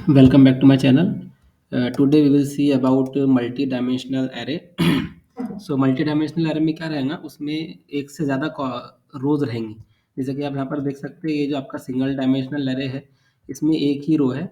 Welcome back to my channel. Today we will see about multi-dimensional array. So multi-dimensional array में क्या रहेगा उसमें एक से ज़्यादा रोज रहेंगी। जैसे कि आप यहाँ पर देख सकते हैं ये जो आपका सिंगल डायमेंशनल array है इसमें एक ही रो है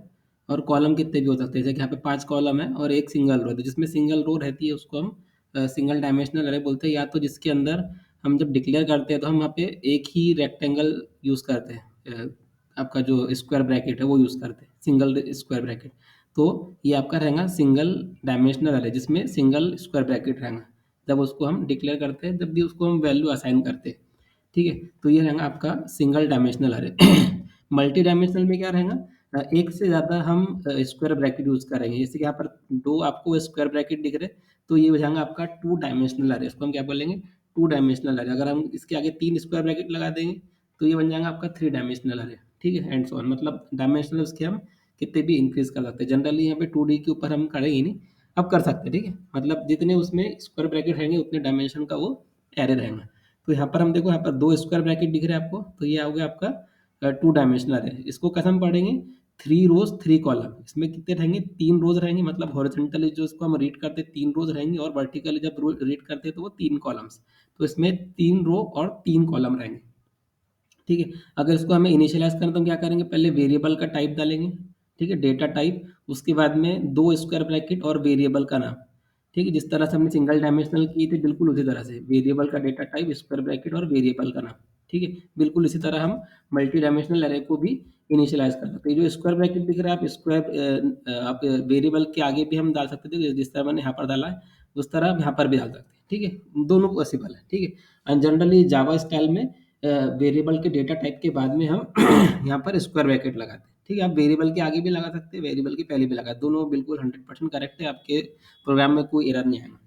और कॉलम कितने भी हो सकते हैं। जैसे कि यहाँ पे 5 कॉलम है और एक सिंगल रो है, तो जिसमें सिंगल रो रहती है उसको हम सिंगल डायमेंशनल array बोलते हैं। या तो जिसके अंदर हम जब डिक्लेयर करते हैं तो हम वहाँ पे एक ही रेक्टेंगल यूज़ करते हैं। आपका जो स्क्वायर ब्रैकेट है वो यूज़ करते हैं, सिंगल स्क्वायर ब्रैकेट। तो ये आपका रहेगा सिंगल डायमेंशनल अरे जिसमें सिंगल स्क्वायर ब्रैकेट रहेगा जब उसको हम डिक्लेयर करते हैं, जब भी उसको हम वैल्यू असाइन करते हैं। ठीक है, तो ये रहेगा आपका सिंगल डायमेंशनल अरे। मल्टी डायमेंशनल में क्या रहेगा, एक से ज़्यादा हम स्क्वायर ब्रैकेट यूज़ करेंगे। जैसे कि यहाँ पर दो आपको स्क्वायर ब्रैकेट दिख रहे, तो ये हो जाएगा आपका टू डायमेंशनल अरे। इसको हम क्या बोलेंगे, टू डायमेंशनल अरे। अगर हम इसके आगे तीन स्क्वायर ब्रैकेट लगा देंगे तो ये बन जाएगा आपका थ्री डायमेंशनल अरे। ठीक है, एंड सो ऑन। मतलब डायमेंशनल उसके हम कितने भी इंक्रीज कर सकते हैं। जनरली यहाँ पे 2D के ऊपर हम करेंगे नहीं, अब कर सकते हैं। ठीक है, मतलब जितने उसमें स्क्वायर ब्रैकेट रहेंगे उतने डायमेंशन का वो एरे रहेगा। तो यहाँ पर हम देखो, यहाँ पर दो स्क्वायर ब्रैकेट दिख रहे हैं आपको, तो ये हो गया आपका टू डायमेंशनल एरे। इसको कैसे हम पढ़ेंगे, थ्री रोज थ्री कॉलम। इसमें कितने रहेंगे, तीन रोज रहेंगे। मतलब हॉरिजॉन्टली जो इसको हम रीड करते हैं तीन रोज रहेंगे, और वर्टिकली जब रीड करते हैं तो वो तीन कॉलम्स। तो इसमें तीन रो और तीन कॉलम रहेंगे। ठीक है, अगर इसको हमें इनिशियलाइज़ करना तो हम क्या करेंगे, पहले वेरिएबल का टाइप डालेंगे। ठीक है, डेटा टाइप, उसके बाद में दो स्क्वायर ब्रैकेट और वेरिएबल का नाम। ठीक है, जिस तरह से हमने सिंगल डायमेंशनल की थी बिल्कुल उसी तरह से वेरिएबल का डेटा टाइप, स्क्वायर ब्रैकेट और वेरिएबल का नाम। ठीक है, बिल्कुल इसी तरह हम मल्टी डायमेंशनल अरे को भी इनिशियलाइज़ कर सकते हैं। जो स्क्वायर ब्रैकेट दिख रहा है, आप वेरिएबल के आगे भी हम डाल सकते थे, जिस तरह मैंने यहाँ पर डाला है उस तरह आप यहाँ पर भी डाल सकते हैं। ठीक है, दोनों पॉसिबल है। ठीक है, एंड जनरली जावा स्टाइल में वेरिएबल के डेटा टाइप के बाद में हम यहाँ पर स्क्वायर ब्रैकेट लगाते हैं। ठीक है, आप वेरिएबल के आगे भी लगा सकते हैं, वेरिएबल के पहले भी लगा, दोनों बिल्कुल 100% करेक्ट है, आपके प्रोग्राम में कोई एरर नहीं आएगा।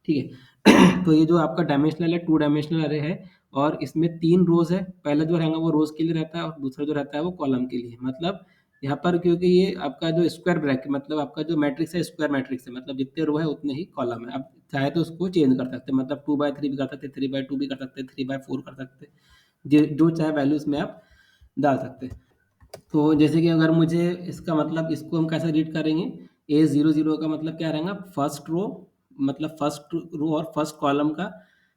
ठीक है, तो ये जो आपका डायमेंशनल है, टू डायमेंशनल अरे है, और इसमें तीन रोज है। पहला जो रहेगा वो रोज के लिए रहता है और दूसरा जो रहता है वो कॉलम के लिए। मतलब यहाँ पर क्योंकि ये आपका जो स्क्वायर ब्रैकेट, मतलब आपका जो मैट्रिक्स है स्क्वायर मैट्रिक्स है, मतलब जितने रो है उतने ही कॉलम है। आप चाहे तो उसको चेंज कर सकते हैं, मतलब 2/3 भी कर सकते हैं, 3/2 भी कर सकते हैं, 3/4 कर सकते हैं, जो चाहे वैल्यू इसमें आप डाल सकते हैं। तो जैसे कि अगर मुझे इसका मतलब, इसको हम कैसे रीड करेंगे, ए जीरो जीरो का मतलब क्या रहेगा, फर्स्ट रो, मतलब फर्स्ट रो और फर्स्ट कॉलम का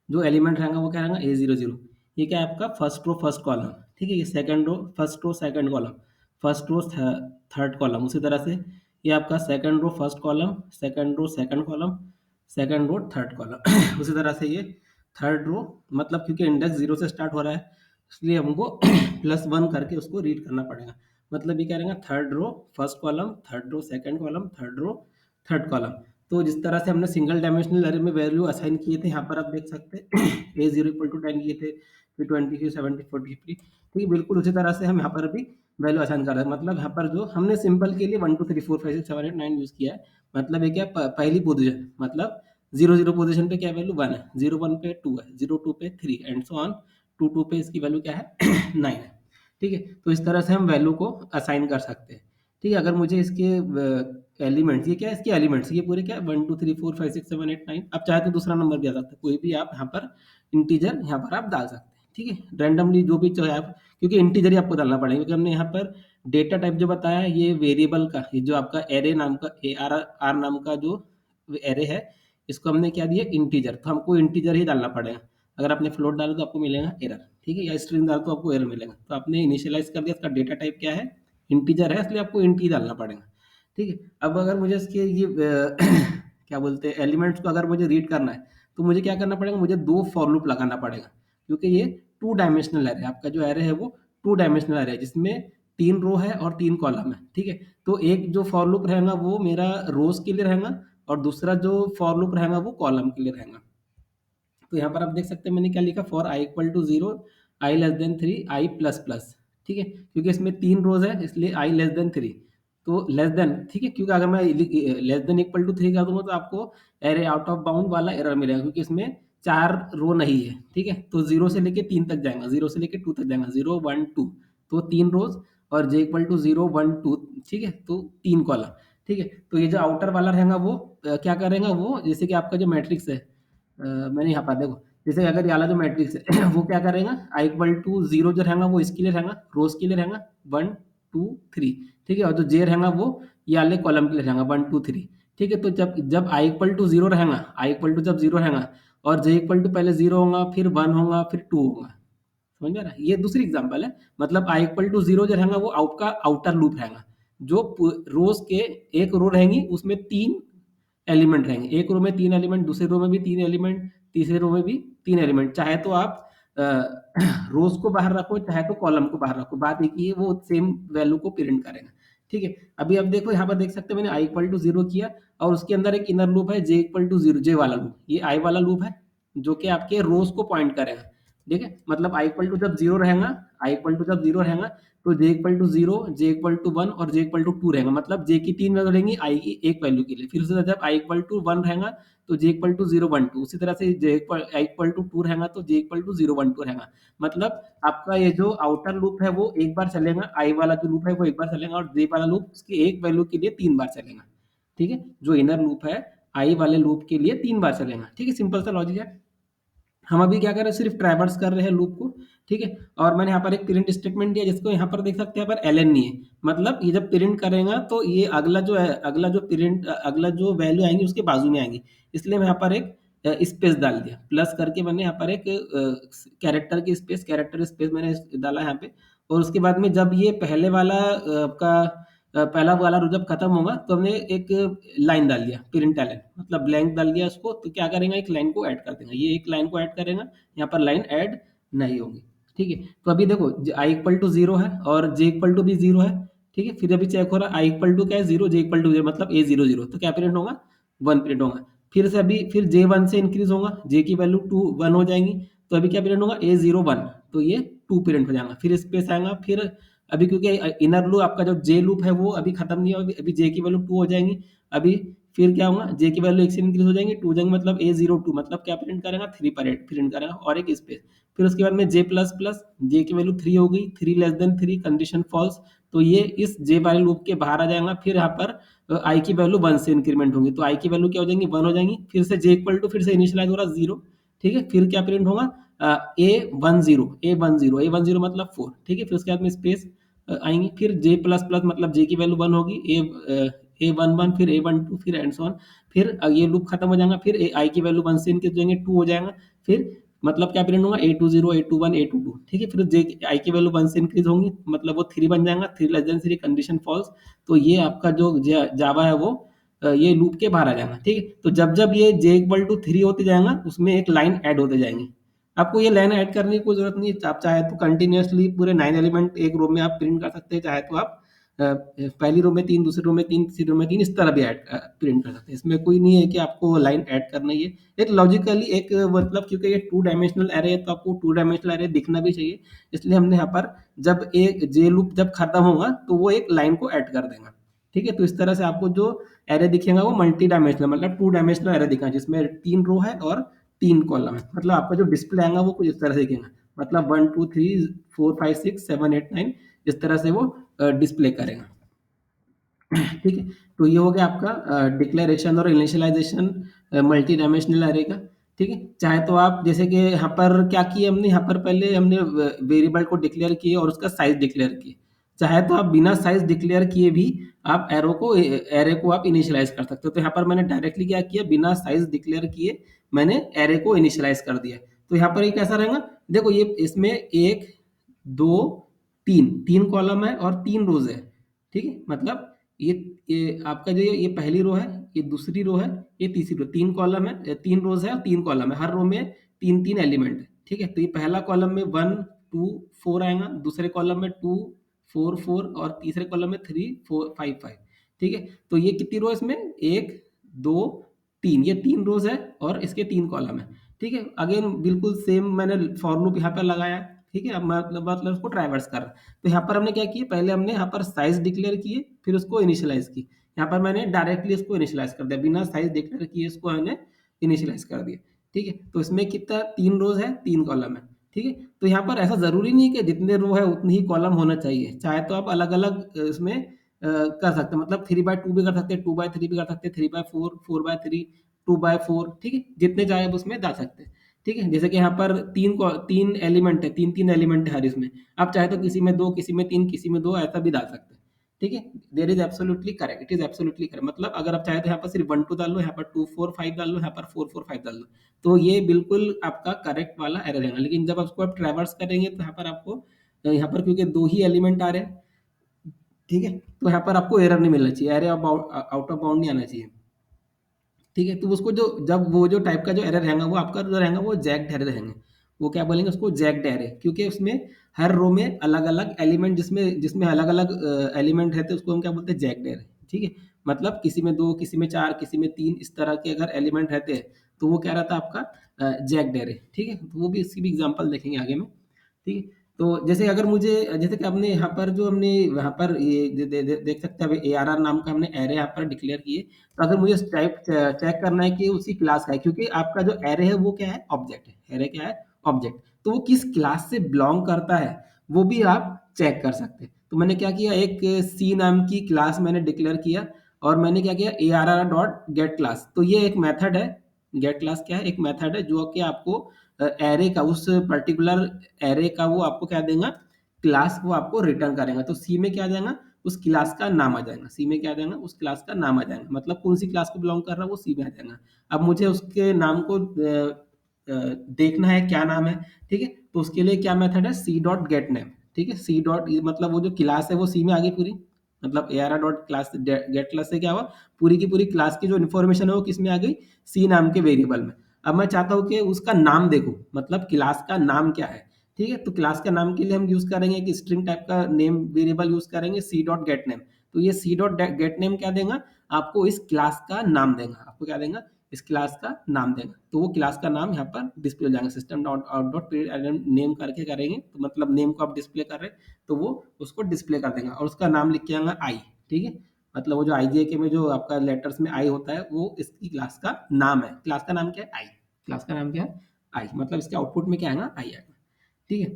जो एलिमेंट रहेगा वो क्या रहेगा, ए जीरो जीरो। ये क्या है आपका फर्स्ट रो फर्स्ट कॉलम। ठीक है, ये second row, first row second column, first row third column. उसी तरह से ये आपका second row first column, second row second column, second row third column. उसी तरह से ये थर्ड रो, मतलब क्योंकि इंडेक्स जीरो से स्टार्ट हो रहा है इसलिए हमको प्लस वन करके उसको रीड करना पड़ेगा। मतलब ये क्या रहेगा, third row first column, third row second column, third row third column. तो जिस तरह से हमने सिंगल डायमेंशनल अरे में वैल्यू असाइन किए थे, यहाँ पर आप देख सकते हैं ए जीरो इक्वल टू 10 किए थे, फिर 20, फिर 70, 40, 50। ठीक है, बिल्कुल उसी तरह से हम यहाँ पर भी वैल्यू असाइन कर रहे हैं। मतलब यहाँ पर जो हमने सिंपल के लिए 1 2 3 4 5 6 7 8 9 यूज़ किया है। मतलब ये क्या, पहली पोजीशन, मतलब जीरो जीरो पोजीशन पे क्या वैल्यू वन है, जीरो वन पे टू है, जीरो टू पे three, and so on. Two two पे इसकी वैल्यू क्या है, नाइन है। ठीक है, तो इस तरह से हम वैल्यू को असाइन कर सकते हैं। ठीक है, अगर मुझे इसके एलिमेंट्स, ये क्या है, इसके एलिमेंट्स ये पूरे क्या है, 1 2 3 4 5 6 7 8 9। आप चाहे तो दूसरा नंबर भी आ सकता है, कोई भी आप यहाँ पर इंटीजर यहाँ पर आप डाल सकते हैं। ठीक है, रैंडमली जो भी चाहे आप, क्योंकि इंटीजर ही आपको डालना पड़ेगा, क्योंकि हमने यहाँ पर डेटा टाइप जो बताया है, ये वेरिएबल का, ये जो आपका एरे नाम का ए आर आर नाम का जो एरे है, इसको हमने क्या दिया, इंटीजर। तो हमको इंटीजर ही डालना पड़ेगा। अगर आपने फ्लोट डाला तो आपको मिलेगा एरर। ठीक है, या स्ट्रिंग डाला तो आपको एरर मिलेगा। तो आपने इनिशियलाइज कर दिया, इसका डेटा टाइप क्या है, इंटीजर है, इसलिए आपको इंट ही डालना पड़ेगा। ठीक है, अब अगर मुझे इसके ये क्या बोलते हैं, एलिमेंट्स को अगर मुझे रीड करना है तो मुझे क्या करना पड़ेगा, मुझे दो फॉर लूप लगाना पड़ेगा, क्योंकि ये टू डायमेंशनल एरे, आपका जो एरे है वो टू डायमेंशनल एरे है, जिसमें तीन रो है और तीन कॉलम है। ठीक है, तो एक जो फॉर लूप रहेगा वो मेरा रोज के लिए रहेगा, और दूसरा जो फॉर लूप रहेगा वो कॉलम के लिए रहेगा। तो यहाँ पर आप देख सकते हैं मैंने क्या लिखा, for i equal to zero, i less than three, i plus plus. ठीक है, क्योंकि इसमें तीन रोज है इसलिए आई लेस देन थ्री, तो लेस देन। ठीक है, क्योंकि अगर मैं less than equal to three कर दूंगा तो आपको एरे आउट ऑफ बाउंड वाला एरर मिलेगा, क्योंकि इसमें चार रो नहीं है। ठीक है, तो जीरो से लेके तीन तक जाएगा, जीरो से लेके टू तक जाएगा, जीरो वन टू, तो तीन रोज, और J equal to zero one two. ठीक है, तो तीन कॉलम। ठीक है, तो ये जो आउटर वाला रहेगा वो क्या करेगा, वो जैसे कि आपका जो मैट्रिक्स है, मैंने यहाँ पर देखो, जैसे अगर ये वाला जो मैट्रिक्स है वो क्या करेगा, आई इक्वल टू जीरो जो रहेगा वो इसके लिए रहेगा, रोज के लिए रहेगा वन 2 3, ठीक है, और जो जे रहेगा वो ये वाले कॉलम के लिए रहेगा 1 2 3, ठीक है। तो जब जब आई इक्वल टू जीरो रहेगा, आई इक्वल टू जब जीरो रहेगा और जे इक्वल टू पहले जीरो होगा, फिर वन होगा, फिर टू होगा, समझ में आ रहा है? ये दूसरी एग्जांपल है। मतलब आई इक्वल टू जीरो जो रहेगा वो आउट का आउटर लूप रहेगा, जो रोज के एक रो रहेंगी उसमें तीन एलिमेंट रहेंगे, एक रो में तीन एलिमेंट, दूसरे रो में भी तीन एलिमेंट, तीसरे रो में भी तीन एलिमेंट। चाहे तो आप रोज को बाहर रखो, चाहे तो कॉलम को बाहर रखो, बात एक ही है, वो सेम वैल्यू को प्रिंट करेगा, ठीक है। अभी अब देखो यहाँ पर देख सकते हैं मैंने आई इक्वल टू जीरो किया और उसके अंदर एक इनर लूप है जे इक्वल टू जीरो, जे वाला लूप, ये आई वाला लूप है जो कि आपके रोज को पॉइंट करेगा, ठीक है। मतलब आई इक्वल टू जब जीरो रहेगा, आई इक्वल टू जब जीरो रहेगा तो J equal to zero, J equal to one और जे इक्वल टू टू रहेगा। मतलब जे की तीन वैल्यू रहेंगी, आई की एक वैल्यू के लिए। फिर उसी तरह जब आई इक्वल टू वन रहेगा तो J equal to zero one two, उसी तरह से J I equal to two रहेगा तो J equal to zero one two रहेगा। मतलब आपका ये जो आउटर लूप है वो एक बार चलेगा, आई वाला जो लूप है वो एक बार चलेगा, और जे वाला लूप उसकी एक वैल्यू के लिए तीन बार चलेगा, ठीक है। जो इनर लूप है आई वाले लूप के लिए तीन बार चलेगा, ठीक है। सिंपल सा लॉजिक है। हम अभी क्या कर रहे हैं, सिर्फ ट्रैवर्स कर रहे हैं लूप को, ठीक है। और मैंने यहाँ पर एक प्रिंट स्टेटमेंट दिया जिसको यहाँ पर देख सकते हैं, यहाँ पर एलएन नहीं है। मतलब ये जब प्रिंट करेगा तो ये अगला जो है, अगला जो प्रिंट, अगला जो वैल्यू आएंगी उसके बाजू में आएंगी, इसलिए मैं यहाँ पर एक स्पेस डाल दिया, प्लस करके मैंने यहाँ पर एक कैरेक्टर की स्पेस, कैरेक्टर स्पेस मैंने डाला यहाँ पे। और उसके बाद में जब ये पहले वाला आपका पहला वाला रो जब खत्म होगा तो हमने एक लाइन डाल दिया प्रिंट एलन, मतलब ब्लैंक डाल दिया उसको, तो क्या करेंगे, एक लाइन को ऐड कर देंगे, ये एक लाइन को ऐड करेगा, यहाँ पर लाइन ऐड नहीं होगी, ठीक है। तो अभी देखो आई इक्वल टू जीरो है और जे इक्वल टू भी जीरो है, ठीक है। फिर अभी चेक हो रहा है आई इक्वल टू क्या है, zero, J equal to zero, मतलब ए जीरो जीरो, तो क्या प्रिंट होगा, वन प्रिंट होगा। फिर से अभी फिर जे वन से इंक्रीज होगा, जे की वैल्यू टू वन हो जाएंगी, तो अभी क्या प्रिंट होगा, ए जीरो वन, तो ये टू प्रिंट हो जाएगा। फिर स्पेस आएगा, फिर अभी क्योंकि इनर लूप आपका जो जे लूप है वो अभी खत्म नहीं हुआ, अभी जे की वैल्यू टू हो जाएंगी। अभी फिर क्या होगा, जे की वैल्यू एक से इंक्रीज हो जाएंगी, टू हो जाएंगे, मतलब ए जीरो टू, मतलब क्या प्रिंट करेगा, थ्री पर एट प्रिंट करेगा और एक स्पेस। फिर उसके बाद में जे प्लस प्लस, जे की वैल्यू थ्री हो गई, three less than three, condition false, तो ये इस जे वाले लूप के बाहर आ जाएगा। फिर यहाँ पर आई की वैल्यू वन से इंक्रीमेंट होगी, तो आई की वैल्यू क्या हो जाएंगी, वन हो जाएंगी। फिर से जे इक्वल टू फिर से इनिशियलाइज हो रहा जीरो, ठीक है। फिर क्या प्रिंट होगा, ए वन जीरो, ए वन जीरो, ए वन जीरो मतलब फोर, ठीक है। फिर उसके बाद में स्पेस आएंगी, फिर जे प्लस प्लस, मतलब जे की वैल्यू वन होगी, ए वन वन, फिर ए वन टू, फिर एंड सो ऑन। फिर ये लूप खत्म हो जाएगा, फिर आई की वैल्यू वन से इनके जाएंगे, टू हो जाएगा। फिर मतलब क्या प्रिंट होगा, A two zero, A two one, A two two, ठीक है। फिर जे आई की वैल्यू वन से इंक्रीज होंगी, मतलब वो थ्री बन जाएगा, three less than three, condition false. तो ये आपका जो जावा है वो ये लूप के बाहर आ जाएगा, ठीक है। तो जब जब ये जे इक्वल टू थ्री होते जाएगा उसमें एक लाइन ऐड होते जाएंगे। आपको ये लाइन ऐड करने की कोई जरूरत नहीं है, आप चाहे तो कंटिन्यूअसली पूरे नाइन एलिमेंट एक रो में आप प्रिंट कर सकते हैं, चाहे तो आप पहली रो में तीन, दूसरी रो में तीन, तीसरी रो में तीन, इस तरह भी ऐड प्रिंट कर सकते हैं। इसमें कोई नहीं है कि आपको लाइन ऐड करना ही है, एक लॉजिकली एक मतलब, क्योंकि ये टू डायमेंशनल एरे है तो आपको टू डायमेंशनल एरे दिखना भी चाहिए, इसलिए हमने यहाँ पर जब एक जे लूप जब खत्म होगा तो वो एक लाइन को ऐड कर देगा, ठीक है। तो इस तरह से आपको जो एरे दिखेगा वो मल्टी डायमेंशनल, मतलब टू डायमेंशनल एरे दिखा, जिसमें तीन रो है और तीन कॉलम है। मतलब आपका जो डिस्प्ले आएगा वो कुछ इस तरह से दिखेगा, मतलब one two three four five six seven eight nine, इस तरह से वो डिस्प्ले करेगा, ठीक है। तो ये हो गया आपका डिक्लेरेशन और इनिशियलाइजेशन मल्टी डायमेंशनल एरे का, ठीक है। चाहे तो आप जैसे कि यहाँ पर क्या किए हमने, यहाँ पर पहले हमने वेरिएबल को डिक्लेयर किए और उसका साइज डिक्लेयर किए। चाहे तो आप बिना साइज डिक्लेयर किए भी आप एरे को आप इनिशियलाइज कर सकते हो। तो यहाँ पर मैंने डायरेक्टली क्या किया, बिना साइज डिक्लेयर किए मैंने एरे को इनिशियलाइज कर दिया। तो यहाँ पर ये कैसा रहेगा, देखो ये इसमें एक दो तीन, तीन कॉलम है और तीन रोज है, ठीक है। मतलब ये ये आपका जो ये पहली रो है, ये दूसरी रो है, ये तीसरी रो, तीन कॉलम है, तीन रोज है और तीन कॉलम है, हर रो में तीन तीन एलिमेंट है, ठीक है। तो ये पहला कॉलम में वन टू फोर आएगा, दूसरे कॉलम में टू फोर फोर और तीसरे कॉलम में थ्री फोर फाइव फाइव, ठीक है। तो ये कितनी रो है इसमें, एक दो तीन, ये तीन रोज है और इसके तीन कॉलम है, ठीक है। अगेन बिल्कुल सेम मैंने फॉर लूप यहाँ पर लगाया, ठीक है। अब मतलब उसको ट्रैवर्स कर, तो यहाँ पर हमने क्या किया, पहले हमने यहाँ पर साइज डिक्लेयर किए, फिर उसको इनिशियलाइज की। यहाँ पर मैंने डायरेक्टली इसको इनिशियलाइज कर दिया, बिना साइज डिक्लेयर किए इसको मैंने इनिशियलाइज कर दिया, ठीक है। तो इसमें कितना, तीन रोज है तीन कॉलम है, ठीक है। तो यहाँ पर ऐसा जरूरी नहीं कि जितने रो है उतनी ही कॉलम होना चाहिए, चाहे तो आप अलग अलग इसमें कर सकते हैं, मतलब थ्री बाय टू भी कर सकते हैं, टू बाय थ्री भी कर सकते हैं, three by four, four by three, two by four, ठीक है। जितने चाहे आप उसमें डाल सकते हैं, ठीक है? जैसे कि यहाँ पर 3 एलिमेंट है, 3-3 एलिमेंट है हर इसमें। आप चाहे तो किसी में 2, किसी में 3, किसी में 2 ऐसा भी डाल सकते हैं। ठीक है? There is absolutely correct, it is absolutely correct. मतलब अगर आप चाहें तो यहाँ पर सिर्फ 1, 2 डाल लो, यहाँ पर 2, 4, 5 डाल लो, यहाँ पर 4, 4, 5 डाल लो। तो ये बिल्कुल आपका करेक्ट वाला एरर रहेगा। लेकिन जब उसको आप ट्रैवर्स करेंगे तो यहाँ पर आपको यहाँ पर क्योंकि 2 ही एलिमेंट आ रहे हैं, ठीक है? तो यहाँ पर आपको एरर नहीं मिलना चाहिए, एरे आउट ऑफ बाउंड नहीं आना चाहिए। ठीक है? तो उसको जो जब वो जो टाइप का जो एरर रहेगा वो आपका जो रहेगा वो जैक्ड एरर रहेंगे। वो क्या बोलेंगे उसको जैक्ड एरे, क्योंकि उसमें हर रो में अलग-अलग एलिमेंट जिसमें जिसमें अलग-अलग एलिमेंट रहते हैं उसको हम क्या बोलते हैं जैक्ड एरे। ठीक है? मतलब किसी में 2, किसी में 4, किसी में 3 इस तरह के अगर एलिमेंट रहते हैं तो वो क्या रहता है आपका जैक्ड एरे। ठीक है? तो वो भी इसकी भी एग्ज़ाम्पल देखेंगे आगे में। ठीक है? तो जैसे अगर मुझे जैसे कि हमने यहाँ पर जो हमने वहाँ पर ये देख सकते हैं एआरआर नाम का हमने एरे यहाँ पर डिक्लेयर किए। तो अगर मुझे टाइप चेक करना है कि उसी क्लास का है, क्योंकि आपका जो एरे है वो क्या है ऑब्जेक्ट है, एरे क्या है ऑब्जेक्ट। तो वो किस क्लास से बिलोंग करता है वो भी आप चेक कर सकते हैं। तो मैंने क्या किया, एक सी नाम की क्लास मैंने डिक्लेयर किया और मैंने क्या किया ए r r dot gate class. तो ये एक मेथड है, गेट क्लास क्या है एक मेथड है जो कि आपको एरे का उस पर्टिकुलर एरे का वो आपको क्या देगा क्लास, वो आपको रिटर्न करेगा। तो सी में क्या आ जाएगा उस क्लास का नाम आ जाएगा, सी में क्या आ जाएगा उस क्लास का नाम आ जाएगा, मतलब कौन सी क्लास को बिलोंग कर रहा है वो सी में आ जाएगा। अब मुझे उसके नाम को देखना है क्या नाम है। ठीक है? तो उसके लिए क्या मेथड है सी डॉट गेट नेम। ठीक है? सी डॉट मतलब वो जो क्लास है वो सी में आ गई पूरी, मतलब a r r dot class get class से क्या हुआ पूरी की पूरी क्लास की जो इन्फॉर्मेशन है वो किस में आ गई सी नाम के वेरिएबल में। अब मैं चाहता हूँ कि उसका नाम देखूं, मतलब क्लास का नाम क्या है। ठीक है? तो क्लास का नाम के लिए हम यूज करेंगे कि स्ट्रिंग टाइप का नेम वेरिएबल यूज करेंगे सी डॉट गेट नेम। तो ये सी डॉट गेट नेम क्या देगा आपको इस क्लास का नाम देगा, आपको क्या देगा इस क्लास का नाम देगा। तो वो क्लास का नाम यहाँ पर डिस्प्ले हो जाएगा, system dot out dot name करके करेंगे तो मतलब नेम को आप डिस्प्ले कर रहे हैं तो वो उसको डिस्प्ले कर देगा और उसका नाम लिख के आएगा आई। ठीक है? मतलब वो जो आईजेके में जो आपका लेटर्स में आई होता है वो इसकी क्लास का नाम है। क्लास का नाम क्या है आई, क्लास का नाम क्या है आई, मतलब इसके आउटपुट में क्या आएगा आई आएगा। ठीक है?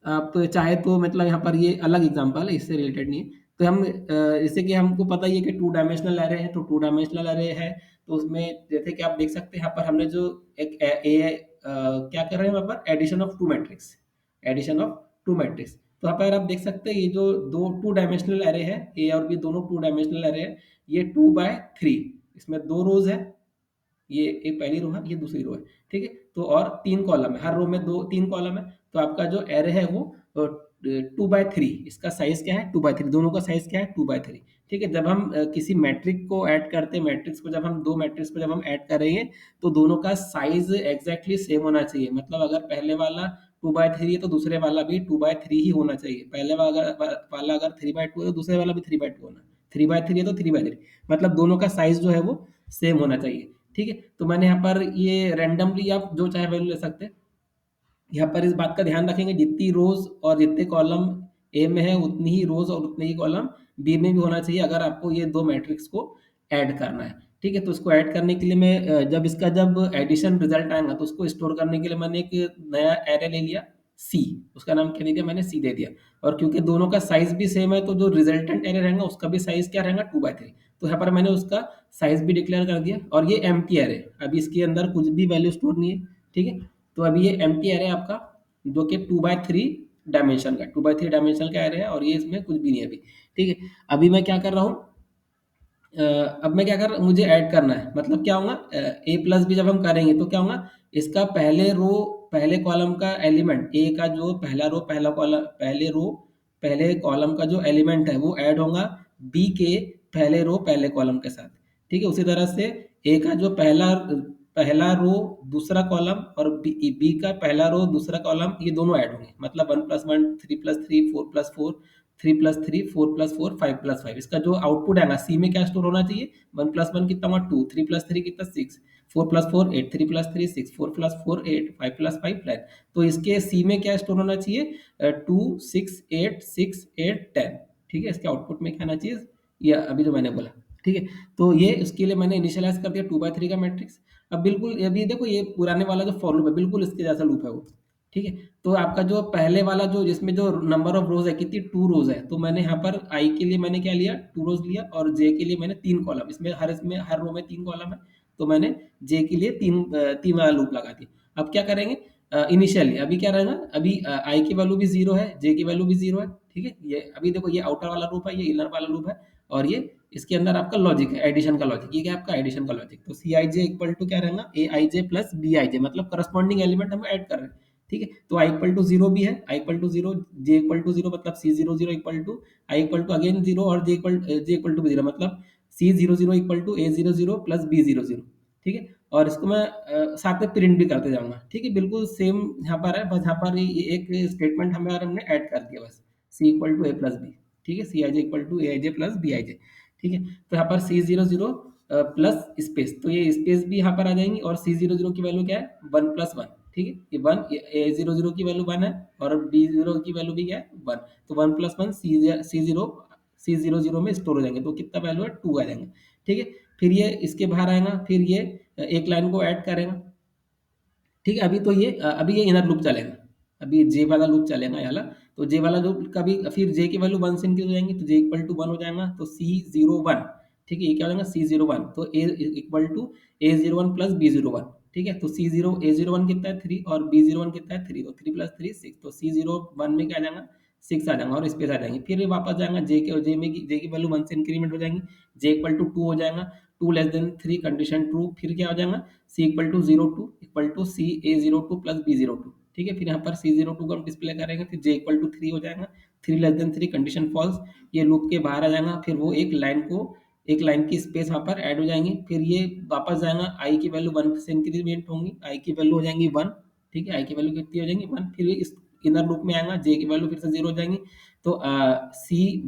आप चाहे तो मतलब यहाँ पर ये अलग एग्जांपल है, इससे रिलेटेड नहीं है। तो हम जैसे कि हमको पता ही है कि टू डायमेंशनल एरे है, तो टू डायमेंशनल एरे है तो उसमें जैसे कि आप देख सकते हैं यहाँ पर हमने जो एक क्या कर रहे हैं यहाँ पर addition of two matrix, addition of two matrix. तो यहाँ पर आप देख सकते हैं ये जो दो टू डायमेंशनल एरे है ए और बी दोनों टू डायमेंशनल एरे है। ये 2 by 3, इसमें 2 रोज है, ये एक पहली रो है ये दूसरी रो है। ठीक है? तो और 3 कॉलम है, हर रो में 2 3 कॉलम है। तो आपका जो एरे है वो 2 by 3, इसका साइज क्या है 2 by 3, दोनों का साइज क्या है 2 by 3। ठीक है? जब हम किसी मैट्रिक को ऐड करते हैं, मैट्रिक्स को जब हम दो मैट्रिक्स को जब हम ऐड करेंगे तो दोनों का साइज एग्जैक्टली सेम होना चाहिए। मतलब अगर पहले वाला 2 by 3 है तो दूसरे वाला भी 2 by 3 ही होना चाहिए। पहले वाला अगर 3 by 2 है तो दूसरे वाला भी 3 by 2 होना, 3 by 3 है तो 3 by 3, मतलब दोनों का साइज जो है वो सेम होना चाहिए। ठीक है? तो मैंने यहाँ पर ये रैंडमली आप जो चाहे वैल्यू ले सकते हैं। यहाँ पर इस बात का ध्यान रखेंगे जितनी रोज और जितने कॉलम ए में है उतनी ही रोज और उतने ही कॉलम बी में भी होना चाहिए अगर आपको ये दो मैट्रिक्स को ऐड करना है। ठीक है? तो इसको ऐड करने के लिए मैं जब एडिशन रिजल्ट आएगा तो उसको स्टोर करने के लिए मैंने एक नया एरे ले लिया सी, उसका नाम क्या दे दिया मैंने सी दे दिया। और क्योंकि दोनों का साइज भी सेम है तो जो रिजल्टेंट एरे रहेगा उसका भी साइज क्या रहेगा 2 by 3। तो यहाँ पर मैंने उसका साइज भी डिक्लेयर कर दिया और ये एम्प्टी एरे, अभी इसके अंदर कुछ भी वैल्यू स्टोर नहीं है। ठीक है? तो अभी ये एम्प्टी एरे आपका जो कि 2 by 3 डायमेंशन का 2 by 3 डायमेंशन का एरे है और ये इसमें कुछ भी नहीं है अभी। ठीक है? अभी मैं क्या कर रहा हूँ, अब मैं क्या कर मुझे ऐड करना है, मतलब क्या होगा ए प्लस बी जब हम करेंगे तो क्या होगा इसका पहले कॉलम का एलिमेंट ए का जो पहला रो पहला कॉलम पहले कॉलम का जो एलिमेंट है वो ऐड होगा बी के पहले रो पहले कॉलम के साथ। ठीक है? उसी तरह से ए का जो पहला पहला रो दूसरा कॉलम और बी का पहला रो दूसरा कॉलम ये दोनों ऐड होंगे, मतलब 1+1 3+3 4+4 3+3 4+4 5+5, इसका जो आउटपुट आएगा सी में क्या स्टोर होना चाहिए 1+1 कितना हुआ 2, 3+3 कितना 6, 4+4 8, 3+3 6, 4+4 8, 5+5 10। तो इसके सी में क्या स्टोर होना चाहिए 2 6 8 6 8 10। ठीक है? इसके आउटपुट में क्या आना चाहिए ये अभी जो मैंने बोला। ठीक है? तो ये इसके लिए मैंने इनिशियलाइज कर दिया 2 by 3 का मैट्रिक्स। अब बिल्कुल अभी देखो ये पुराने वाला जो फॉर लूप है बिल्कुल इसके जैसा लूप है वो। ठीक है? तो आपका जो पहले वाला जो जिसमें जो नंबर ऑफ रोज है कितनी 2 रोज है, तो मैंने यहाँ पर आई के लिए मैंने क्या लिया 2 रोज लिया और जे के लिए मैंने 3 कॉलम, इसमें हर रो में 3 कॉलम है तो मैंने जे के लिए तीन वाला लूप लगा दिया। अब क्या करेंगे, इनिशियली अभी क्या रहेगा, अभी आई की वैल्यू भी जीरो है, जे की वैल्यू भी जीरो है, ठीक है। ये अभी देखो, ये आउटर वाला लूप है, ये इनर वाला लूप है, और ये इसके अंदर आपका लॉजिक है, एडिशन का लॉजिक। ये क्या है आपका एडिशन का लॉजिक। तो सी आई जे इक्वल टू क्या रहेगा, ए I J plus B I जे, मतलब करस्पॉन्डिंग एलिमेंट हम ऐड कर रहे हैं, ठीक है। तो आई इक्वल टू जीरो भी है, I equal to zero, J equal to zero, मतलब C zero zero equal to I equal to again zero, और जे इक्वल टू जीरो, मतलब C zero zero equal to A zero zero plus B zero zero, ठीक है। और इसको मैं साथ में प्रिंट भी करते जाऊंगा, ठीक है। बिल्कुल सेम यहाँ पर है, बस यहाँ पर ये एक स्टेटमेंट हमने ऐड कर दिया बस, C equal to A plus B, ठीक है। C I J equal to A I J plus B I J, ठीक है। तो यहाँ पर C zero zero plus space, तो ये स्पेस भी यहाँ पर आ जाएंगी, और सी जीरो जीरो की वैल्यू क्या है, वन प्लस वन, ठीक है। ये वन, ए जीरो जीरो की वैल्यू वन है, और बी जीरो की वैल्यू भी क्या है, वन। तो one plus one, C zero zero में स्टोर हो जाएंगे, तो कितना वैल्यू है, टू आ जाएंगे, ठीक है। फिर ये इसके बाहर आएगा, फिर ये एक लाइन को ऐड करेगा, ठीक है। अभी ये इनर लूप चलेगा, अभी जे वाला लूप चलेगा ये वाला। तो जे वाला लूप कभी फिर जे की वैल्यू वन से इंक्रीज हो जाएंगी, तो जे इक्वल टू वन हो जाएगा, तो सी जीरो वन, ठीक है। ये क्या हो जाएगा, सी जीरो वन, तो A equal to A zero one plus B zero one, ठीक है। तो C zero A zero one कितना है, थ्री, और बी जीरो वन कितना है, थ्री, तो थ्री प्लस थ्री सिक्स, तो सी जीरो वन में क्या आ जाएगा, सिक्स आ जाएगा, और स्पेस आ जाएंगे। फिर ये वापस जाएगा जे के, जे की वैल्यू वन से इंक्रीमेंट हो जाएंगी, जे इक्वल टू टू हो जाएगा, two less than three, condition true. फिर क्या हो जाएगा, C equal to zero two equal to C A zero two plus B zero two, ठीक है। फिर यहाँ पर सी जीरो टू को हम डिस्प्ले करेंगे, फिर जे इक्वल टू थ्री हो जाएगा, three less than three, condition false, ये लूप के बाहर आ जाएगा। फिर वो एक लाइन की स्पेस वहाँ पर ऐड हो जाएंगी, फिर ये वापस जाएगा, आई की वैल्यू वन से इंक्रीमेंट होंगी, आई की वैल्यू हो जाएंगी वन, ठीक है। आई की वैल्यू कितनी हो जाएंगी, वन। फिर ये इस इनर लूप में आएगा, जे की वैल्यू फिर से जीरो हो जाएंगी, तो C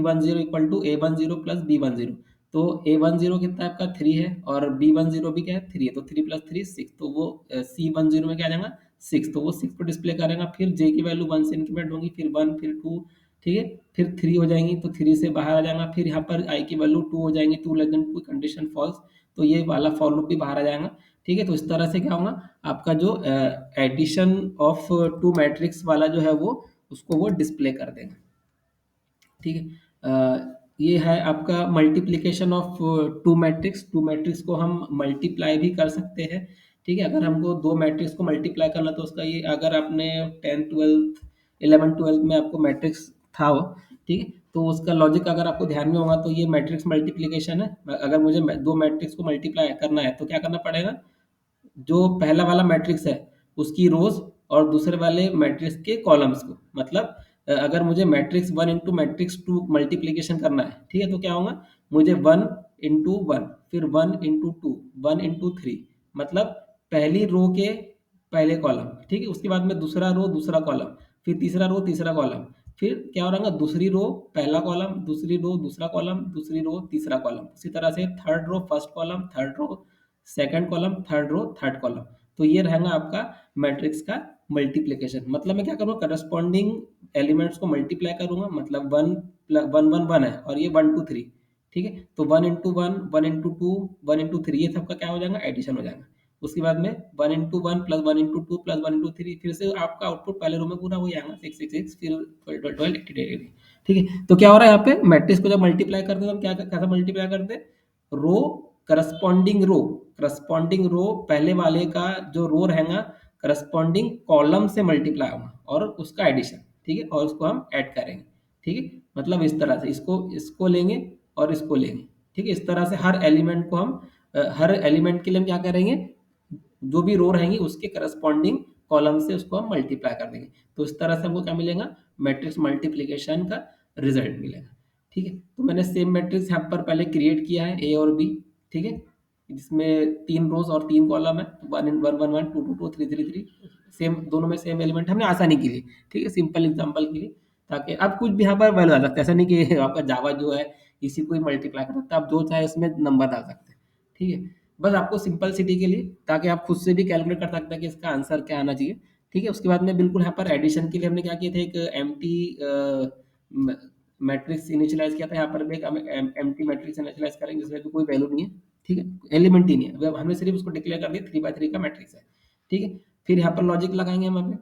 one zero equal to A one zero plus B one zero, तो ए वन जीरो कितना है आपका, थ्री है, और बी वन जीरो भी क्या है, थ्री है, तो थ्री प्लस थ्री सिक्स, तो वो सी वन जीरो में क्या आ जाएगा, सिक्स, तो वो सिक्स को डिस्प्ले करेगा। फिर जे की वैल्यू वन से इंक्रीमेंट होंगी, फिर वन, फिर टू, ठीक है। फिर थ्री हो जाएंगी, तो थ्री से बाहर आ जाएगा, फिर यहाँ पर आई की वैल्यू टू हो जाएंगी, two less than two, condition false, तो ये वाला फॉर लूप भी बाहर आ जाएगा, ठीक है। तो इस तरह से क्या होगा, आपका जो एडिशन ऑफ टू मैट्रिक्स वाला जो है वो, उसको वो डिस्प्ले कर देगा, ठीक है। ये है आपका मल्टीप्लिकेशन ऑफ टू मैट्रिक्स को हम मल्टीप्लाई भी कर सकते हैं, ठीक है। अगर हमको दो मैट्रिक्स को मल्टीप्लाई करना, तो उसका ये, अगर आपने टेंथ ट्वेल्थ इलेवन ट्वेल्थ में आपको मैट्रिक्स था वो, ठीक है, तो उसका लॉजिक अगर आपको ध्यान में होगा, तो ये मैट्रिक्स मल्टीप्लिकेशन है। अगर मुझे दो मैट्रिक्स को मल्टीप्लाई करना है, तो क्या करना पड़ेगा, जो पहला वाला मैट्रिक्स है उसकी रोज, और दूसरे वाले मैट्रिक्स के कॉलम्स को, मतलब अगर मुझे matrix one into matrix two multiplication करना है, ठीक है, तो क्या होगा, मुझे वन इंटू वन, फिर one into two, one into three, मतलब पहली रो के पहले कॉलम, ठीक है, उसके बाद में दूसरा रो दूसरा कॉलम, फिर तीसरा रो तीसरा कॉलम, फिर क्या हो रहा है, दूसरी रो पहला कॉलम, दूसरी रो दूसरा कॉलम, दूसरी रो तीसरा कॉलम, उसी तरह से third row first column, third row second column, third row third column. तो ये रहेगा आपका मैट्रिक्स का मल्टीप्लिकेशन। मतलब मैं क्या करूँगा, करस्पॉन्डिंग एलिमेंट्स को मल्टीप्लाई करूंगा, मतलब वन वन वन वन है, और ये वन टू थ्री, ठीक है। तो one into one, one into two, one into three, ये सबका क्या हो जाएगा, एडिशन हो जाएगा। उसके बाद में one into one plus one into two plus one into three, फिर से आपका आउटपुट पहले रो में पूरा वही आएगा, सिक्स सिक्स सिक्स, फिर twelve twelve twelve, eighty eighty, ठीक है। तो क्या हो रहा है यहाँ पे, मैट्रिक्स को जब मल्टीप्लाई करते हैं, तो हम क्या कैसे मल्टीप्लाई करते हैं, रो करस्पॉन्डिंग रो पहले वाले का जो रो रहेगा, करस्पॉन्डिंग कॉलम से मल्टीप्लाई होगा, और उसका एडिशन, ठीक है, और उसको हम ऐड करेंगे, ठीक है। मतलब इस तरह से इसको इसको लेंगे और इसको लेंगे, ठीक है। इस तरह से हर एलिमेंट को हम हर एलिमेंट के लिए हम क्या करेंगे, जो भी रो रहेंगी उसके करस्पॉन्डिंग कॉलम से उसको हम मल्टीप्लाई कर देंगे। तो इस तरह से हमको क्या मिलेगा, मैट्रिक्स मल्टीप्लिकेशन का रिजल्ट मिलेगा, ठीक है। तो मैंने सेम मैट्रिक्स यहाँ पर पहले क्रिएट किया है, ए और बी, ठीक है, जिसमें तीन रोज और तीन कॉलम है, one one one one, two two two, three three three, same दोनों में सेम एलिमेंट, हमने आसानी के लिए, ठीक है, सिंपल एग्जांपल के लिए, ताकि अब कुछ भी यहाँ पर वैल्यू आ सकता है, ऐसा नहीं कि आपका जावा जो है इसी को ही मल्टीप्लाई कर सकता है, आप जो चाहे उसमें नंबर डाल सकते हैं, ठीक है। बस आपको सिंपल सिटी के लिए, ताकि आप खुद से भी कैलकुलेट कर सकते हैं कि इसका आंसर क्या आना चाहिए, ठीक है। उसके बाद में बिल्कुल यहाँ पर एडिशन के लिए हमने क्या किया था, एक एम्प्टी मैट्रिक्स इनिशियलाइज किया था, यहाँ पर भी एक एम्प्टी मैट्रिक्स इनिशियलाइज करेंगे जिसमें भी कोई वैल्यू नहीं है, ठीक है, एलिमेंट ही नहीं है, अब हमने सिर्फ उसको डिक्लेयर कर दिया थ्री बाय थ्री का मैट्रिक्स है, ठीक है। फिर यहाँ पर लॉजिक लगाएंगे हम यहाँ पे,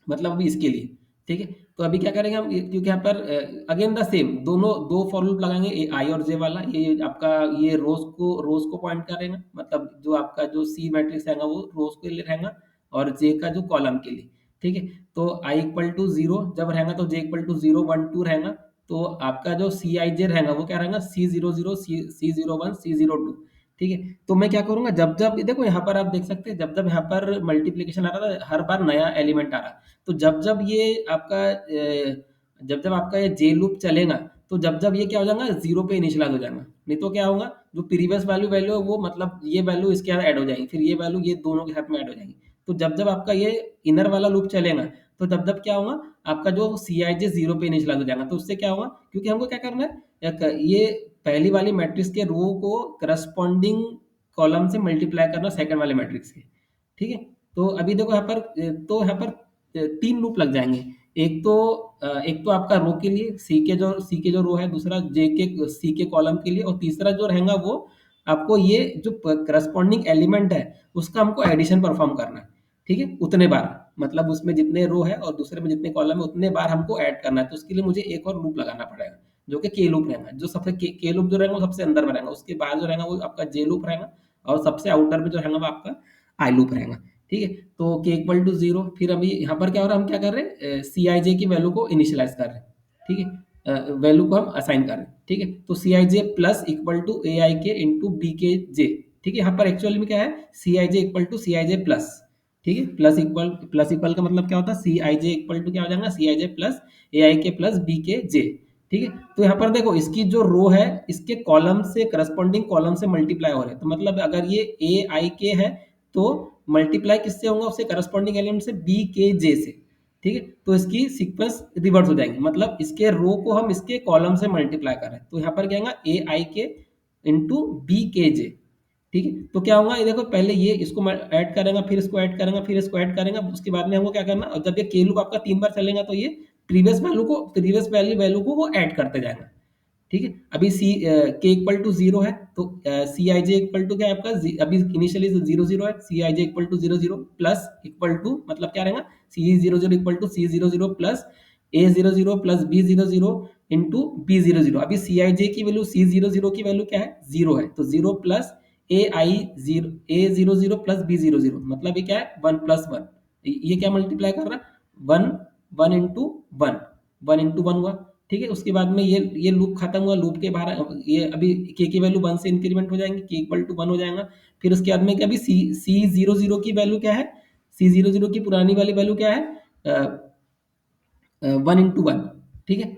मतलब अभी इसके लिए, ठीक है। तो अभी क्या करेंगे हम, क्योंकि यहाँ पर अगेन द सेम दोनों दो फॉर लूप लगाएंगे, ए आई और जे वाला, ये आपका ये रोज को पॉइंट करेगा, मतलब जो आपका जो सी मैट्रिक्स रहेगा वो रोज के लिए रहेगा, और जे का जो कॉलम के लिए। ठीक है, तो आई इक्वल टू जीरो जब रहेगा तो J equal to zero one two रहेगा, तो आपका जो सी आई जे रहेगा वो क्या रहेगा, C zero zero C zero one C zero two. ठीक है, तो मैं क्या करूंगा, जब जब देखो यहाँ पर आप देख सकते हैं, जब जब यहाँ पर मल्टीप्लीकेशन आ रहा था हर बार नया एलिमेंट आ रहा, तो जब जब ये आपका जब जब आपका ये जे लूप चलेगा, तो जब जब ये क्या हो जाएगा, जीरो पे इनिशियलाइज हो जाएगा, नहीं तो क्या होगा, जो प्रीवियस वैल्यू है वो मतलब ये वैल्यू इसके साथ ऐड हो जाएगी, फिर ये वैल्यू ये दोनों के साथ में ऐड हो जाएगी। तो जब जब आपका ये इनर वाला लूप चलेगा, तो तब तब क्या होगा, आपका जो सी आई जे जीरो पे इनिशियलाइज हो जाएगा, तो उससे क्या होगा, क्योंकि हमको क्या करना है, ये पहली वाली मैट्रिक्स के रो को करस्पॉन्डिंग कॉलम से मल्टीप्लाई करना सेकंड वाले मैट्रिक्स के। ठीक है, तो अभी देखो यहाँ पर तीन लूप लग जाएंगे। एक तो आपका रो के लिए, सी के जो रो है, दूसरा जे के सी के कॉलम के लिए, और तीसरा जो रहेगा वो आपको ये जो करस्पॉन्डिंग एलिमेंट है उसका हमको एडिशन परफॉर्म करना है। ठीक है, उतने बार, मतलब उसमें जितने रो है और दूसरे में जितने कॉलम है उतने बार हमको ऐड करना है, तो उसके लिए मुझे एक और लूप लगाना पड़ेगा, जो कि के लूप रहेगा, जो सबसे के लूप जो रहेगा वो सबसे अंदर में रहेगा, उसके बाद जो रहेगा वो आपका जे लूप रहेगा, और सबसे आउटर में जो रहेगा वो आपका आई लूप रहेगा। ठीक है, तो के इक्वल टू जीरो, फिर अभी यहाँ पर क्या हो रहा है, हम क्या कर रहे हैं, सी आई जे की वैल्यू को इनिशियलाइज कर रहे हैं। ठीक है, वैल्यू को हम असाइन कर रहे हैं। ठीक है, तो सी I J plus equal to A I के इंटू बी के जे। ठीक है, यहाँ पर एक्चुअली में क्या है, C I J equal to C I J plus. ठीक है, प्लस इक्वल का मतलब क्या होता है, C I J equal to क्या हो जाएगा, सी I J plus A I के प्लस बी के जे। ठीक है, तो यहाँ पर देखो इसकी जो रो है इसके कॉलम से करस्पॉन्डिंग कॉलम से मल्टीप्लाई हो रहे हैं, तो मतलब अगर ये ए आई के है तो मल्टीप्लाई किससे होगा, उससे करस्पॉन्डिंग एलिमेंट से बी के जे से। ठीक है, तो इसकी सीक्वेंस रिवर्स हो जाएंगे, मतलब इसके रो को हम इसके कॉलम से मल्टीप्लाई कर रहे हैं, तो यहाँ पर क्या होगा, ए आई के इंटू बी के जे। ठीक है, तो क्या होगा, ये देखो पहले ये इसको ऐड करेंगे, फिर इसको ऐड करेंगे, फिर इसको ऐड करेंगे, उसके बाद में हमको क्या करना, और जब ये के लूप आपका तीन बार चलेगा तो ये प्रीवियस वैल्यू को वो ऐड करते जाएगा। ठीक है, अभी के इक्वल टू जीरो है, तो सी आई जे इक्वल टू क्या है आपका, अभी इनिशियली जीरो जीरो है, C I J equal to zero zero plus equal to मतलब क्या रहेगा, C zero zero equal to C zero zero plus A zero zero plus B zero zero into B zero zero. अभी C I J की value C zero zero की value क्या है, zero है, तो zero plus A zero zero plus B zero zero, मतलब ये क्या है, वन प्लस वन। ये क्या मल्टीप्लाई कर रहा है, one, one into one, one into one हुआ। ठीक है, उसके बाद में ये लूप खत्म हुआ, लूप के बाहर ये अभी के की वैल्यू वन से इंक्रीमेंट हो जाएंगे, के इक्वल टू वन हो जाएगा। फिर उसके बाद में क्या, अभी सी जीरो जीरो की वैल्यू क्या है, सी जीरो जीरो की पुरानी वाली वैल्यू क्या है, वन इंटू वन। ठीक है,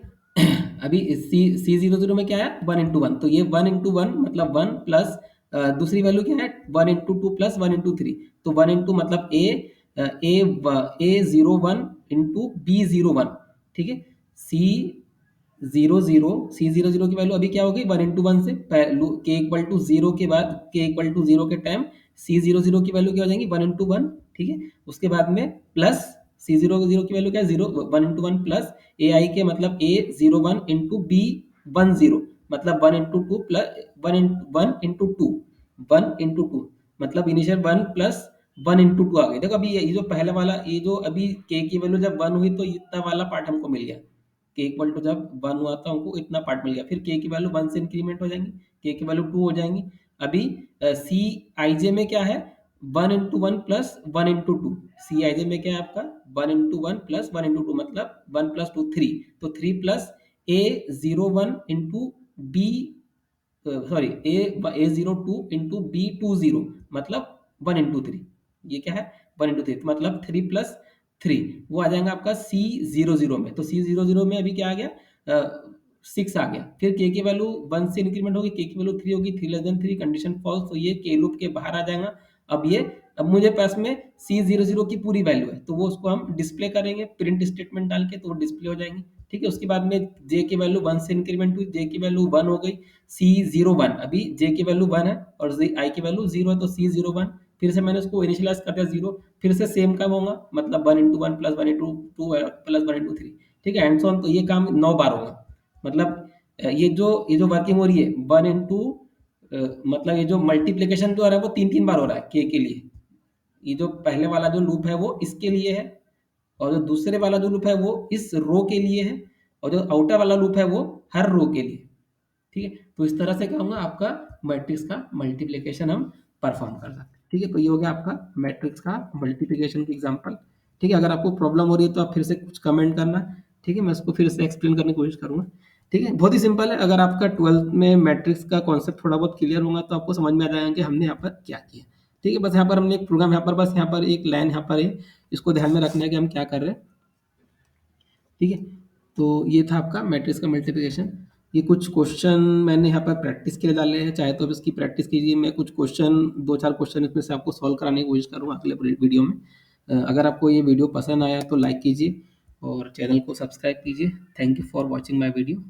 अभी सी जीरो जीरो में क्या है, वन इंटू वन, तो ये वन इंटू वन मतलब वन प्लस दूसरी वैल्यू क्या है, one into two plus one into three, तो वन इंटू मतलब A A zero one into B zero one. ठीक है, सी जीरो जीरो की वैल्यू अभी क्या होगी, वन इंटू वन से के इक्वल टू जीरो के बाद, के इक्वल टू जीरो के टाइम सी जीरो जीरो की वैल्यू क्या हो जाएगी, वन इंटू वन। ठीक है, उसके बाद में प्लस सी जीरो जीरो की वैल्यू क्या है, zero, one into one plus A I K मतलब ए zero one into B one zero, मतलब one into two plus one into two, one into two, मतलब initial one plus one into two आ गई। देखो अभी ये जो पहले वाला, ये जो अभी के की वैल्यू जब वन हुई तो इतना वाला पार्ट हमको मिल गया, के इक्वल टू जब वन हुआ था हमको इतना पार्ट मिल गया, फिर के की वैल्यू वन से इंक्रीमेंट हो जाएंगी, के की वैल्यू टू हो जाएंगी। अभी सी आई जे में क्या है, one into one plus one into two, C I J में क्या है आपका, one into one plus one into two, मतलब वन प्लस टू थ्री, तो three plus A zero one into B, sorry A zero two into B two zero, मतलब one into three, ये क्या है, वन इंटू थ्री, मतलब three plus three, वो आ जाएगा आपका सी जीरो जीरो में, तो सी जीरो जीरो में अभी क्या आ गया, सिक्स आ गया। फिर के की वैल्यू वन से इंक्रीमेंट होगी, के की वैल्यू थ्री होगी, three less than three, condition false, तो ये के लूप के बाहर आ जाएगा। अब मुझे पास में सी जीरो जीरो की पूरी वैल्यू है, तो वो उसको हम डिस्प्ले करेंगे प्रिंट स्टेटमेंट डाल के, तो वो डिस्प्ले हो जाएंगी। ठीक है, उसके बाद में जे की वैल्यू वन से इंक्रीमेंट हुई, जे की वैल्यू वन हो गई, सी जीरो वन, अभी जे की वैल्यू वन है और आई की वैल्यू जीरो है, तो सी जीरो वन, फिर से मैंने उसको इनिशियलाइज कर दिया जीरो, फिर से सेम काम होगा, मतलब one into one plus one into two plus one into three. ठीक है, एंड सो ऑन, तो ये काम नौ बार होगा, मतलब ये जो वर्किंग हो रही है वन इंटू, मतलब ये जो मल्टीप्लीकेशन जो हो रहा है वो तीन तीन बार हो रहा है के लिए। ये जो पहले वाला जो लूप है वो इसके लिए है, और जो दूसरे वाला जो लूप है वो इस रो के लिए है, और जो आउटर वाला लूप है वो हर रो के लिए। ठीक है, तो इस तरह से क्या होगा, आपका मैट्रिक्स का मल्टीप्लिकेशन हम परफॉर्म कर सकते हैं। ठीक है, तो ये हो गया आपका मैट्रिक्स का मल्टीप्लिकेशन की एग्जांपल। ठीक है, अगर आपको प्रॉब्लम हो रही है तो आप फिर से कुछ कमेंट करना। ठीक है, मैं उसको फिर से एक्सप्लेन करने की कोशिश करूंगा। ठीक है, बहुत ही सिंपल है। अगर आपका 12th में मैट्रिक्स का कॉन्सेप्ट थोड़ा बहुत क्लियर होगा तो आपको समझ में आ जाएगा कि हमने यहाँ पर क्या किया। ठीक है, बस यहाँ पर हमने एक प्रोग्राम, यहाँ पर बस यहाँ पर एक लाइन यहाँ पर है, इसको ध्यान में रखना है कि हम क्या कर रहे हैं। ठीक है, तो ये था आपका मैट्रिक्स का मल्टीप्लिकेशन। ये कुछ क्वेश्चन मैंने यहाँ पर प्रैक्टिस के लिए डाले हैं, चाहे तो आप इसकी प्रैक्टिस कीजिए। मैं कुछ क्वेश्चन, दो चार क्वेश्चन इसमें से आपको सॉल्व कराने की कोशिश करूँगा अगले वीडियो में। अगर आपको ये वीडियो पसंद आया तो लाइक कीजिए और चैनल को सब्सक्राइब कीजिए। Thank you for watching my video.